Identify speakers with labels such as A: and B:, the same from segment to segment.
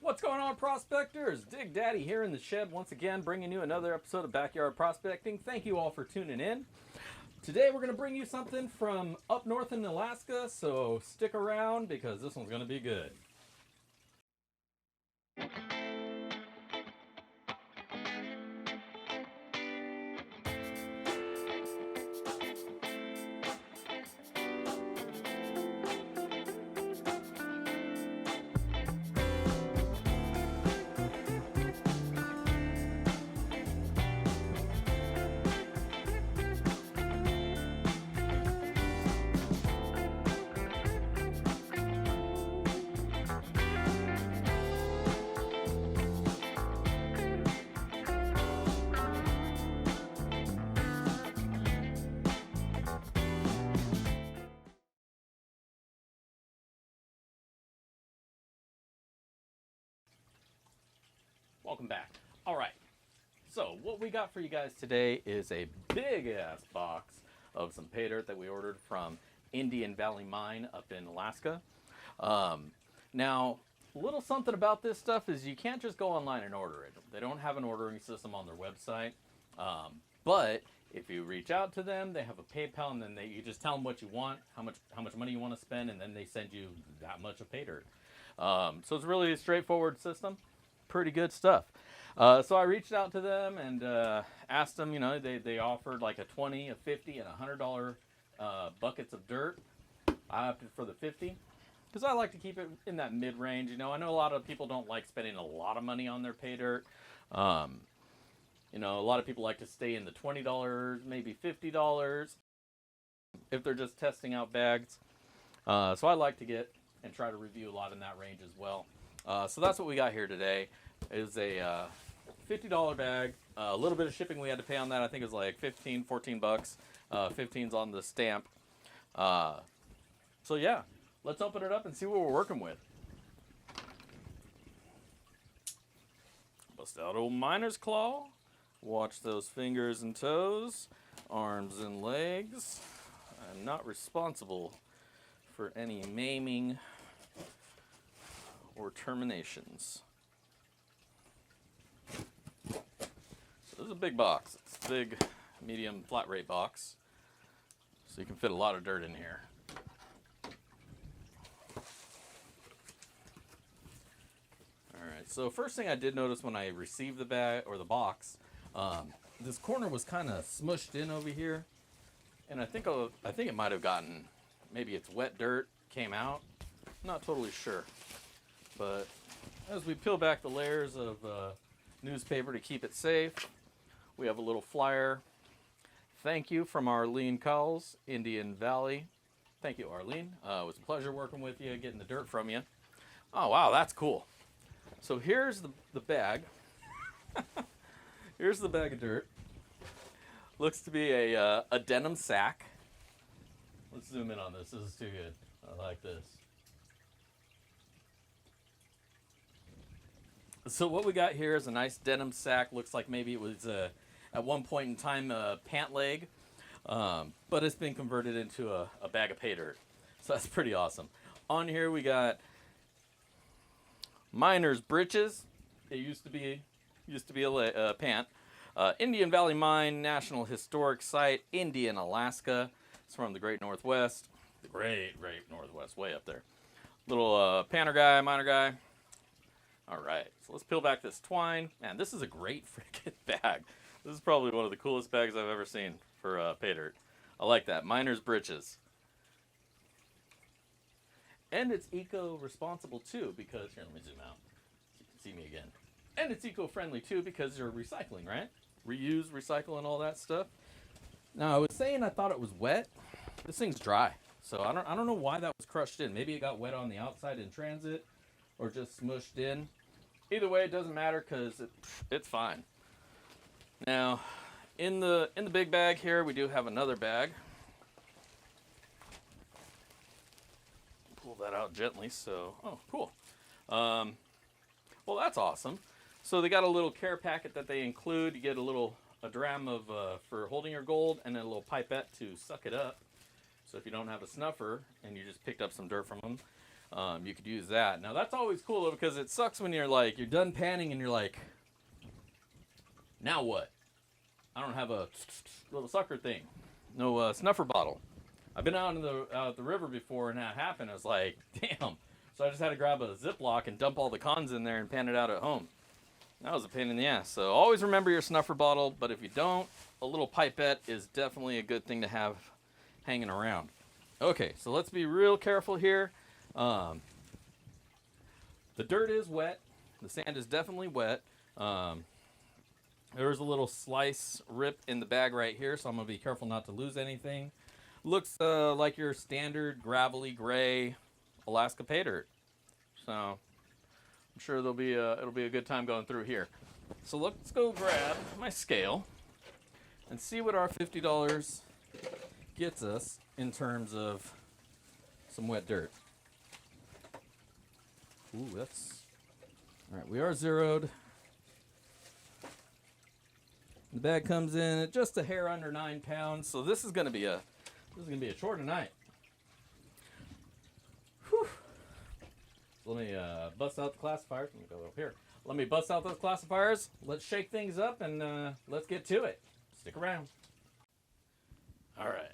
A: What's going on, prospectors? Dig Daddy here in the shed once again, bringing you another episode of Backyard Prospecting. Thank you all for tuning in. Today we're going to bring you something from up north in Alaska, so stick around because this one's going to be good. Welcome back. All right, so what we got for you guys today is a big ass box of some pay dirt that we ordered from Indian Valley Mine up in Alaska. Now, a little something about this stuff is you can't just go online and order it. They don't have an ordering system on their website, but if you reach out to them, they have a PayPal, and then you just tell them what you want, how much money you want to spend, and then they send you that much of pay dirt. So it's really a straightforward system. Pretty good stuff. So I reached out to them and asked them, you know, they offered like a $20, a $50, and $100 buckets of dirt. I opted for the 50 because I like to keep it in that mid-range. You know, I know a lot of people don't like spending a lot of money on their pay dirt. You know, a lot of people like to stay in the $20, maybe $50 if they're just testing out bags. So I like to get and try to review a lot in that range as well. So that's what we got here today. Is a $50 bag. A little bit of shipping we had to pay on that. I think it was like 14 bucks. 15's on the stamp. So yeah, let's open it up and see what we're working with. Bust out old miner's claw. Watch those fingers and toes, arms and legs. I'm not responsible for any maiming or terminations. So this is a big box. It's a big, medium, flat rate box. So you can fit a lot of dirt in here. Alright, so first thing I did notice when I received the bag, or the box, this corner was kind of smushed in over here. And I think it might have gotten, maybe it's wet dirt, came out. Not totally sure. But as we peel back the layers of newspaper to keep it safe, we have a little flyer. Thank you from Arlene Cowles, Indian Valley. Thank you, Arlene. It was a pleasure working with you, getting the dirt from you. Oh, wow, that's cool. So here's the bag. Here's the bag of dirt. Looks to be a denim sack. Let's zoom in on this. This is too good. I like this. So what we got here is a nice denim sack. Looks like maybe it was at one point in time a pant leg, but it's been converted into a bag of pay dirt. So that's pretty awesome. On here we got miner's breeches. It used to be a pant. Indian Valley Mine, National Historic Site, Indian, Alaska. It's from the Great Northwest. The Great Northwest, way up there. Little panter guy, miner guy. All right, so let's peel back this twine. Man, this is a great freaking bag. This is probably one of the coolest bags I've ever seen for pay dirt. I like that. Miner's breeches. And it's eco-responsible too because, here, let me zoom out so you can see me again. And it's eco-friendly too because you're recycling, right? Reuse, recycle, and all that stuff. Now, I was saying I thought it was wet. This thing's dry. So I don't know why that was crushed in. Maybe it got wet on the outside in transit or just smushed in. Either way, it doesn't matter because it's fine. Now, in the big bag here, we do have another bag. Pull that out gently. So, oh, cool. Well, that's awesome. So they got a little care packet that they include. You get a dram of for holding your gold, and then a little pipette to suck it up. So if you don't have a snuffer and you just picked up some dirt from them, You could use that. Now that's always cool though, because it sucks when you're like, you're done panning and you're like, now what? I don't have a little sucker thing. No snuffer bottle. I've been out in the river before and that happened. I was like, damn. So I just had to grab a Ziploc and dump all the cons in there and pan it out at home. That was a pain in the ass. So always remember your snuffer bottle, but if you don't, a little pipette is definitely a good thing to have hanging around. Okay, so let's be real careful here. The dirt is wet. The sand is definitely wet. There's a little slice rip in the bag right here, so I'm going to be careful not to lose anything. Looks like your standard gravelly gray Alaska pay dirt. So I'm sure it'll be a good time going through here. So let's go grab my scale and see what our $50 gets us in terms of some wet dirt. Ooh, that's all right. We are zeroed. The bag comes in at just a hair under 9 pounds, so this is going to be a shorter night. Whew. So let me bust out the classifiers. Let me go up here. Let me bust out those classifiers. Let's shake things up and let's get to it. Stick around. All right.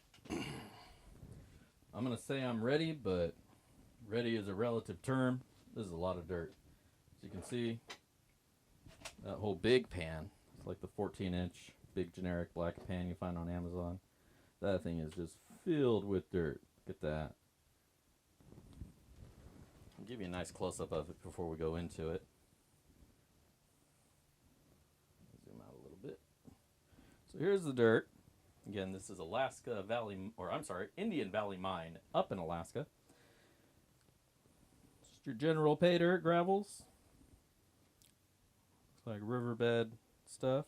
A: I'm going to say I'm ready, but ready is a relative term. This is a lot of dirt. As you can see, that whole big pan, it's like the 14-inch big generic black pan you find on Amazon. That thing is just filled with dirt. Look at that. I'll give you a nice close-up of it before we go into it. Zoom out a little bit. So here's the dirt. Again, this is Indian Valley Mine up in Alaska. Just your general pay dirt gravels. Looks like riverbed stuff.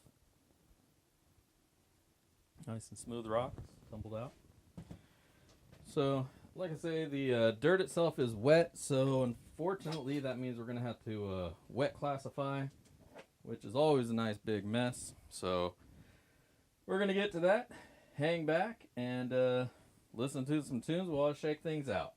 A: Nice and smooth rocks, tumbled out. So, like I say, the dirt itself is wet, so unfortunately that means we're going to have to wet classify, which is always a nice big mess. So, we're going to get to that, hang back, and listen to some tunes while I shake things out.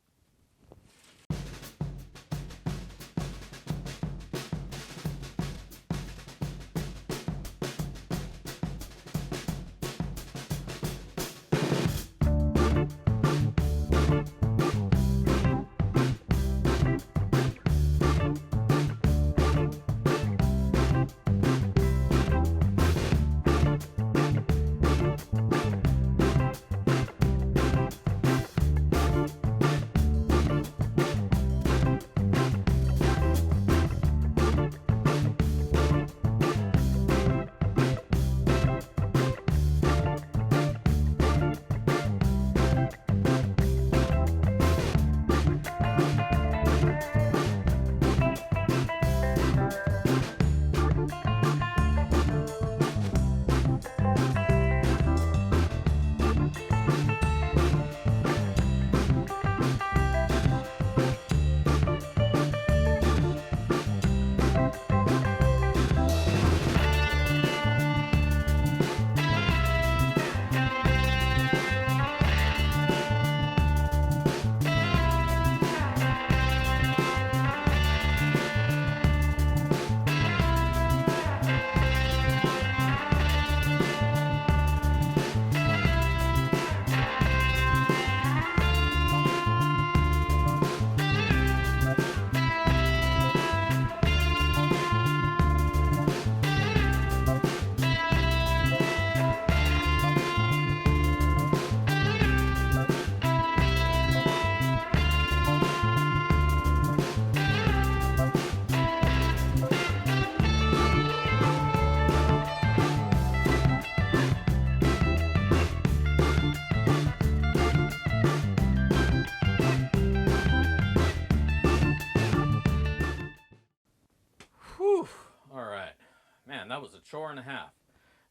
A: That was a chore and a half.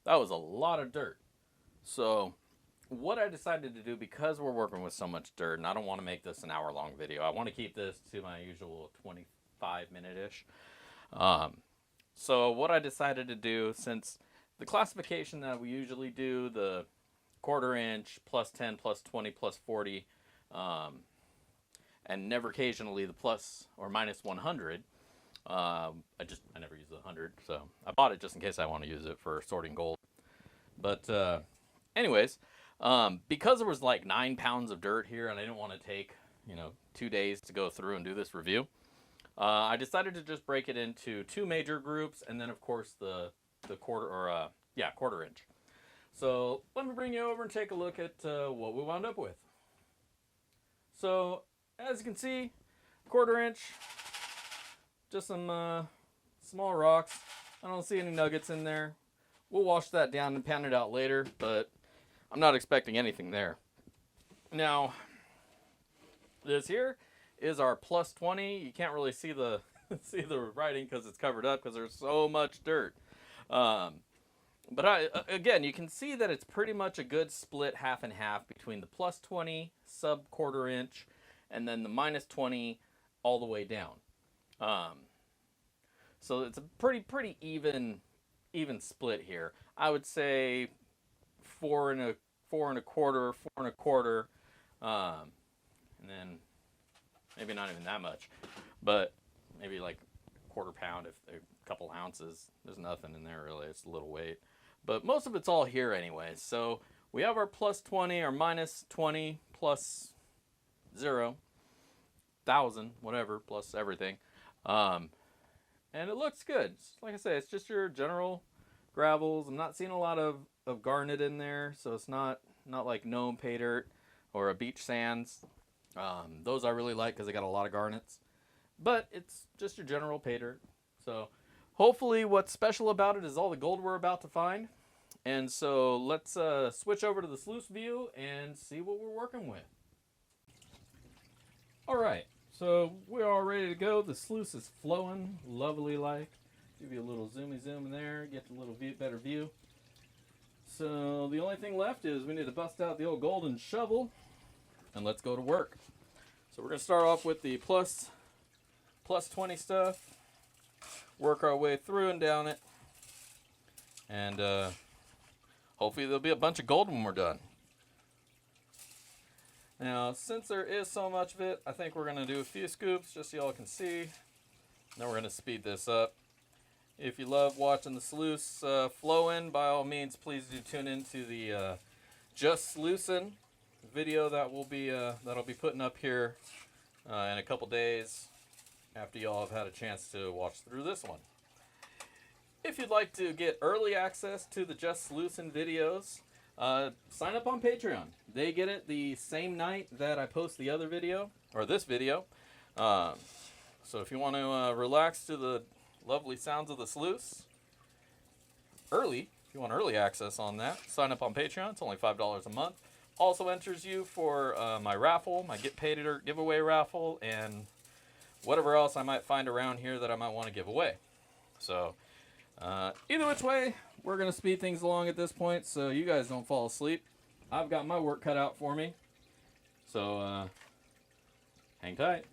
A: That was a lot of dirt. So what I decided to do, because we're working with so much dirt, and I don't want to make this an hour-long video. I want to keep this to my usual 25-minute-ish. So what I decided to do, since the classification that we usually do, the 1/4 inch, +10, +20, +40, and never occasionally the plus or minus 100. I never use the 100, so I bought it just in case I want to use it for sorting gold. But anyways, because there was like 9 pounds of dirt here and I didn't want to take 2 days to go through and do this review, I decided to just break it into 2 major groups, and then of course the quarter inch. So let me bring you over and take a look at what we wound up with. So as you can see, quarter inch, just some small rocks. I don't see any nuggets in there. We'll wash that down and pan it out later, but I'm not expecting anything there. Now, this here is our plus 20. You can't really see the see the writing because it's covered up because there's so much dirt. But again, you can see that it's pretty much a good split half and half between the plus 20 sub quarter inch and then the minus 20 all the way down. So it's a pretty even split here. I would say 4 and a quarter, and then maybe not even that much, but maybe like a quarter pound, if a couple ounces. There's nothing in there really. It's a little weight, but most of it's all here anyway. So we have our plus 20, our minus 20, plus 0, 1,000, whatever, plus everything. And it looks good. Like I say, it's just your general gravels. I'm not seeing a lot of garnet in there, so it's not like gnome pay dirt or a beach sands. Those I really like because they got a lot of garnets. But it's just your general pay dirt. So hopefully what's special about it is all the gold we're about to find. And so let's switch over to the sluice view and see what we're working with. All right. So we're all ready to go. The sluice is flowing lovely like. Give you a little zoomy zoom in there, get a little better view. So the only thing left is we need to bust out the old golden shovel and let's go to work. So we're going to start off with the plus 20 stuff, work our way through and down it, and hopefully there'll be a bunch of gold when we're done. Now, since there is so much of it, I think we're going to do a few scoops just so y'all can see. Then we're going to speed this up. If you love watching the sluice flow in, by all means, please do tune into the Just Sluicing video that that'll be putting up here in a couple days after y'all have had a chance to watch through this one. If you'd like to get early access to the Just Sluicing videos, sign up on Patreon. They get it the same night that I post the other video, or this video. So if you want to relax to the lovely sounds of the sluice early, if you want early access on that, sign up on Patreon. It's only $5 a month. Also enters you for my raffle, my Get Paydirt giveaway raffle, and whatever else I might find around here that I might want to give away. So either which way, we're going to speed things along at this point so you guys don't fall asleep. I've got my work cut out for me. So hang tight.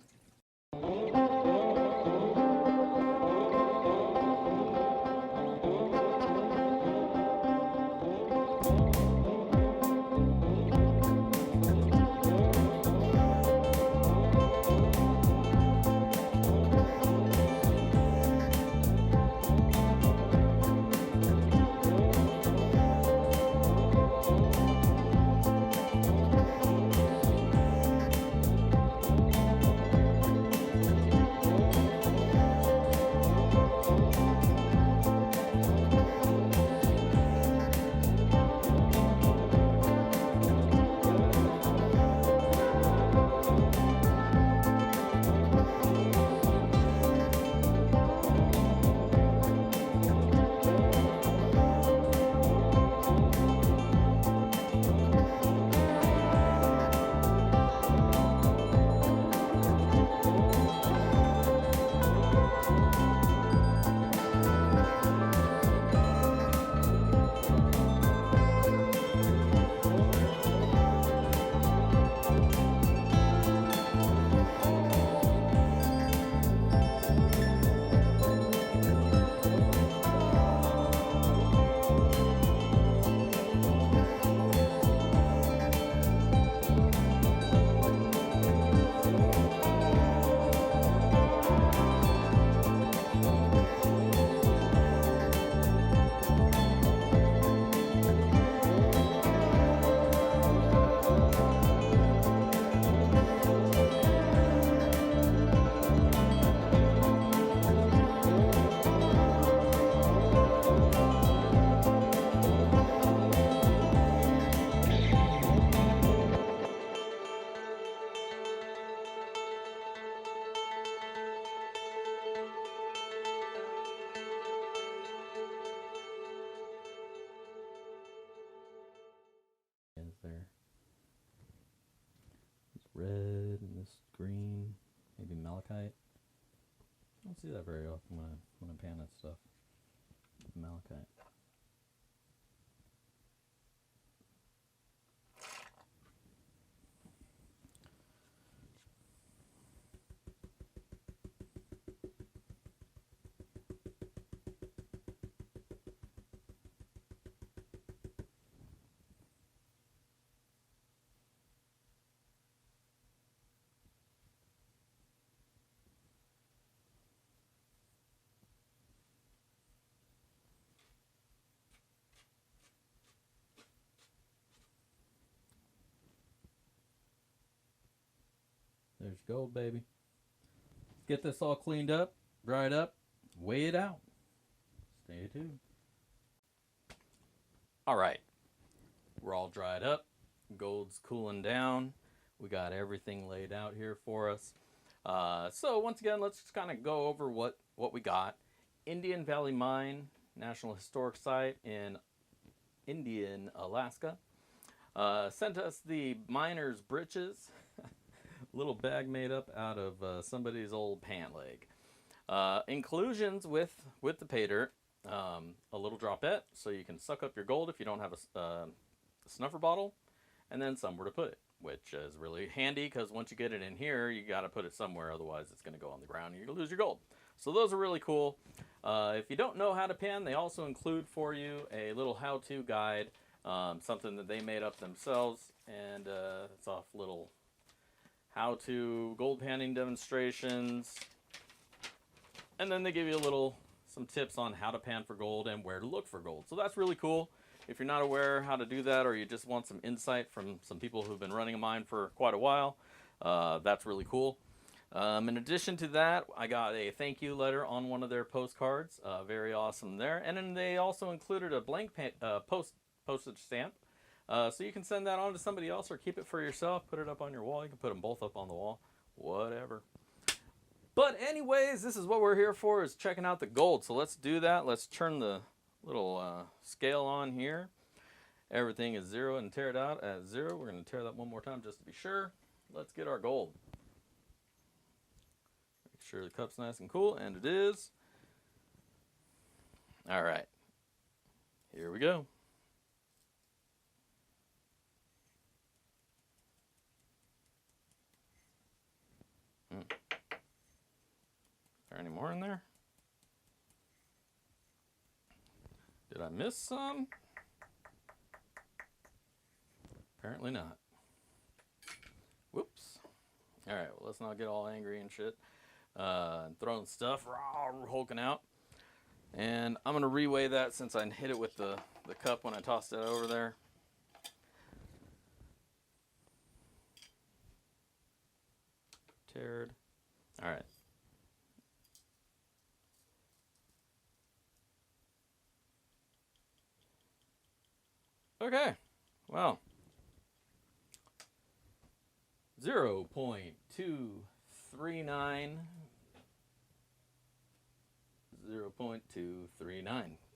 A: red and this green, maybe malachite. I don't see that very often when I pan that stuff. Malachite. There's gold, baby. Let's get this all cleaned up, dried up, weigh it out. Stay tuned. All right, we're all dried up. Gold's cooling down. We got everything laid out here for us. So once again, let's just kind of go over what we got. Indian Valley Mine, National Historic Site in Indian, Alaska. Sent us the miner's breeches. Little bag made up out of somebody's old pant leg. Inclusions with the Paydirt, a little dropette so you can suck up your gold if you don't have a snuffer bottle, and then somewhere to put it, which is really handy because once you get it in here, you got to put it somewhere, otherwise it's going to go on the ground and you're going to lose your gold. So those are really cool. If you don't know how to pan, they also include for you a little how-to guide, something that they made up themselves, and it's off little how-to gold panning demonstrations, and then they give you some tips on how to pan for gold and where to look for gold. So that's really cool. If you're not aware how to do that, or you just want some insight from some people who've been running a mine for quite a while, that's really cool. In addition to that, I got a thank you letter on one of their postcards. Very awesome there. And then they also included a blank postage stamp. So you can send that on to somebody else or keep it for yourself. Put it up on your wall. You can put them both up on the wall. Whatever. But anyways, this is what we're here for, is checking out the gold. So let's do that. Let's turn the little scale on here. Everything is 0 and tear it out at 0. We're going to tear that one more time just to be sure. Let's get our gold. Make sure the cup's nice and cool, and it is. All right. Here we go. Is there any more in there? Did I miss some? Apparently not. Whoops. All right, well, let's not get all angry and shit. Throwing stuff, hulking out. And I'm going to reweigh that since I hit it with the cup when I tossed it over there. Teared. All right. Okay. Well. 0.239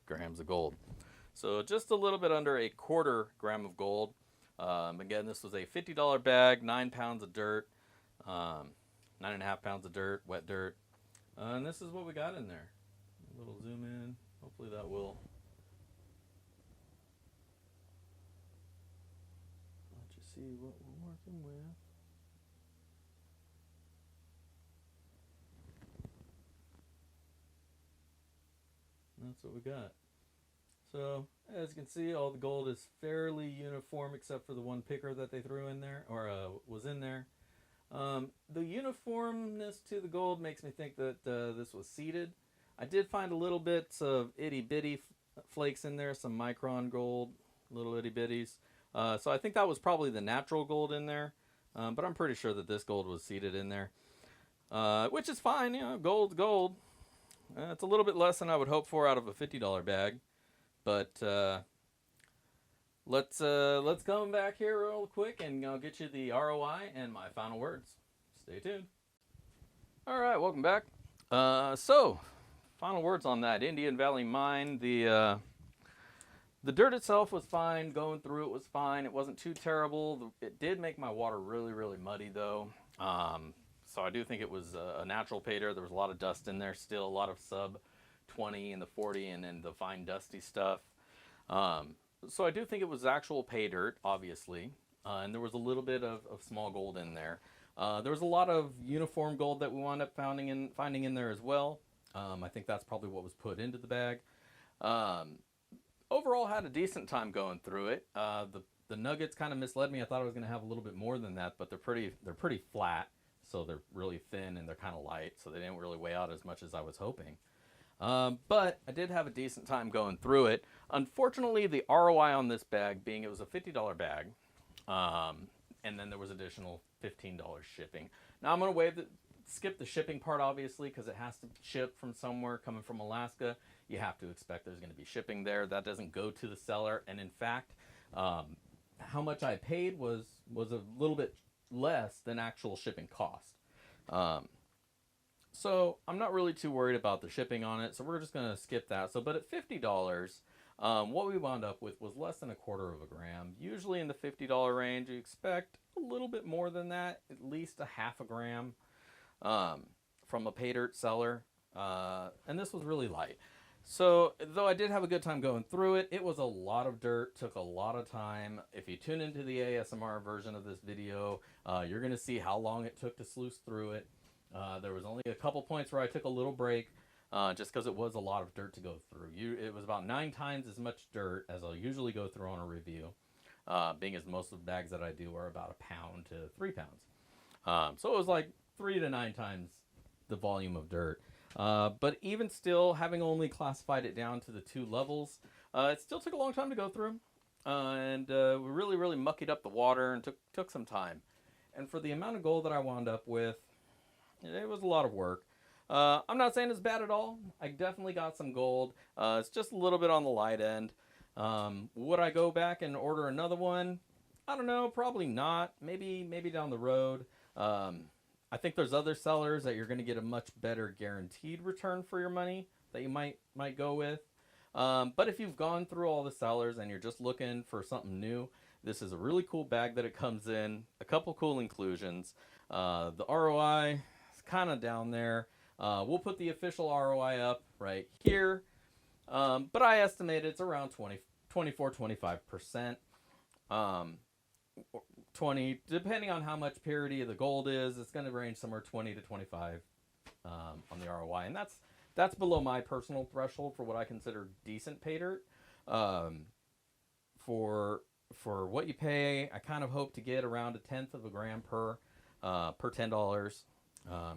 A: grams of gold. So just a little bit under a quarter gram of gold. Again, this was a $50 bag, 9 pounds of dirt, 9.5 pounds of dirt, wet dirt. And this is what we got in there. A little zoom in. Hopefully that will let you see what we're working with. That's what we got. So, as you can see, all the gold is fairly uniform except for the one picker that they threw in there, or was in there. The uniformness to the gold makes me think that this was seeded. I did find a little bits of itty-bitty flakes in there, some micron gold, little itty-bitties. So I think that was probably the natural gold in there, but I'm pretty sure that this gold was seeded in there, which is fine. You know, gold's gold. It's a little bit less than I would hope for out of a $50 bag, but let's come back here real quick and I'll get you the ROI and my final words. Stay tuned. All right, welcome back. So, final words on that Indian Valley Mine, the The dirt itself was fine. Going through it was fine. It wasn't too terrible. It did make my water really, really muddy though. So I do think it was a natural pay dirt. There was a lot of dust in there still, a lot of sub 20 and the 40 and then the fine dusty stuff. So I do think it was actual pay dirt, obviously. And there was a little bit of small gold in there. There was a lot of uniform gold that we wound up finding in there as well. I think that's probably what was put into the bag. Overall, had a decent time going through it. The nuggets kind of misled me. I thought I was going to have a little bit more than that, but they're pretty flat, so they're really thin and they're kind of light, so they didn't really weigh out as much as I was hoping. But I did have a decent time going through it. Unfortunately, the ROI on this bag, being it was a $50 bag, and then there was additional $15 shipping. Now I'm going to skip the shipping part, obviously, because it has to ship from somewhere. Coming from Alaska, you have to expect there's going to be shipping there. That doesn't go to the seller, and in fact, how much I paid was a little bit less than actual shipping cost. So I'm not really too worried about the shipping on it, so we're just going to skip that. So, but at $50, what we wound up with was less than 1/4 of a gram. Usually in the $50 range, you expect a little bit more than that, at least a 1/2 gram from a Paydirt seller, and this was really light. So though I did have a good time going through it, it was a lot of dirt, took a lot of time. If you tune into the ASMR version of this video, you're going to see how long it took to sluice through it. There was only a couple points where I took a little break, just because it was a lot of dirt to go through. It was about 9 times as much dirt as I'll usually go through on a review, being as most of the bags that I do are about 1 pound to 3 pounds. So it was like 3 to 9 times the volume of dirt. But even still, having only classified it down to the 2 levels, it still took a long time to go through, and we really muckied up the water and took some time. And for the amount of gold that I wound up with, it was a lot of work. I'm not saying it's bad at all. I definitely got some gold. It's just a little bit on the light end. Would I go back and order another one? I don't know, probably not. Maybe down the road. I think there's other sellers that you're going to get a much better guaranteed return for your money that you might go with. But if you've gone through all the sellers and you're just looking for something new, this is a really cool bag that it comes in. A couple cool inclusions. The ROI is kind of down there. We'll put the official ROI up right here. But I estimate it's around 24-25%. 20, depending on how much purity of the gold is, it's going to range somewhere 20 to 25 on the ROI, and that's below my personal threshold for what I consider decent pay dirt. For what you pay, I kind of hope to get around 1/10 of a gram per $10,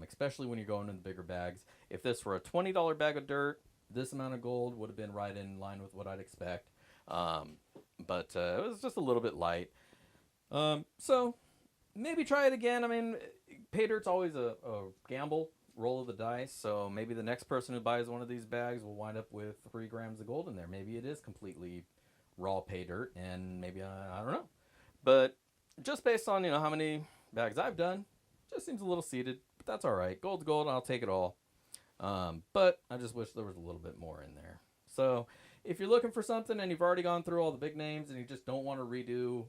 A: especially when you're going in the bigger bags. If this were a $20 bag of dirt, this amount of gold would have been right in line with what I'd expect. But it was just a little bit light. So maybe try it again. I mean, pay dirt's always a gamble, roll of the dice. So maybe the next person who buys one of these bags will wind up with 3 grams of gold in there. Maybe it is completely raw pay dirt, and maybe I don't know. But just based on how many bags I've done, just seems a little seeded. But that's all right. Gold's gold. I'll take it all. But I just wish there was a little bit more in there. So if you're looking for something and you've already gone through all the big names and you just don't want to redo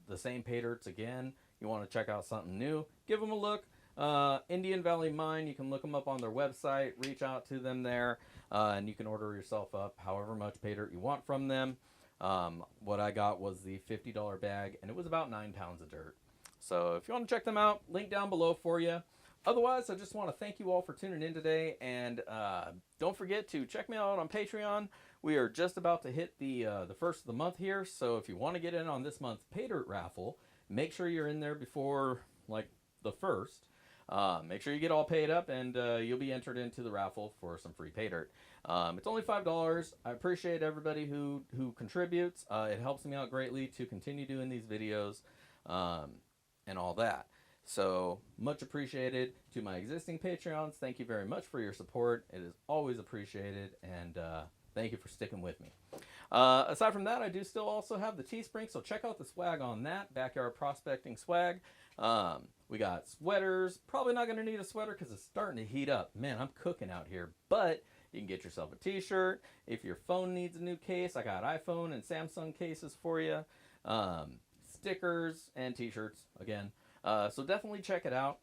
A: the same pay dirts again, you want to check out something new, give them a look. Indian Valley Mine, you can look them up on their website, reach out to them there, and you can order yourself up however much pay dirt you want from them. What I got was the $50 bag, and it was about 9 pounds of dirt. So if you want to check them out, link down below for you. Otherwise, I just want to thank you all for tuning in today, and don't forget to check me out on Patreon. We are just about to hit the first of the month here, so if you want to get in on this month's Paydirt raffle, make sure you're in there before like the 1st. Make sure you get all paid up, and you'll be entered into the raffle for some free Paydirt. It's only $5. I appreciate everybody who contributes. It helps me out greatly to continue doing these videos and all that. So much appreciated. To my existing Patreons, thank you very much for your support. It is always appreciated, and thank you for sticking with me. Aside from that, I do still also have the Teespring, so check out the swag on that, backyard prospecting swag. We got sweaters. Probably not going to need a sweater because it's starting to heat up. Man, I'm cooking out here. But You can get yourself a t-shirt. If your phone needs a new case, I got iPhone and Samsung cases for you. Stickers and t-shirts again. So definitely check it out.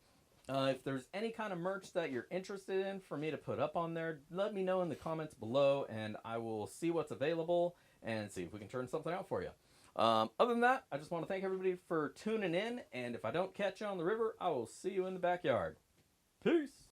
A: If there's any kind of merch that you're interested in for me to put up on there, let me know in the comments below, and I will see what's available and see if we can turn something out for you. Other than that, I just want to thank everybody for tuning in, and if I don't catch you on the river, I will see you in the backyard. Peace!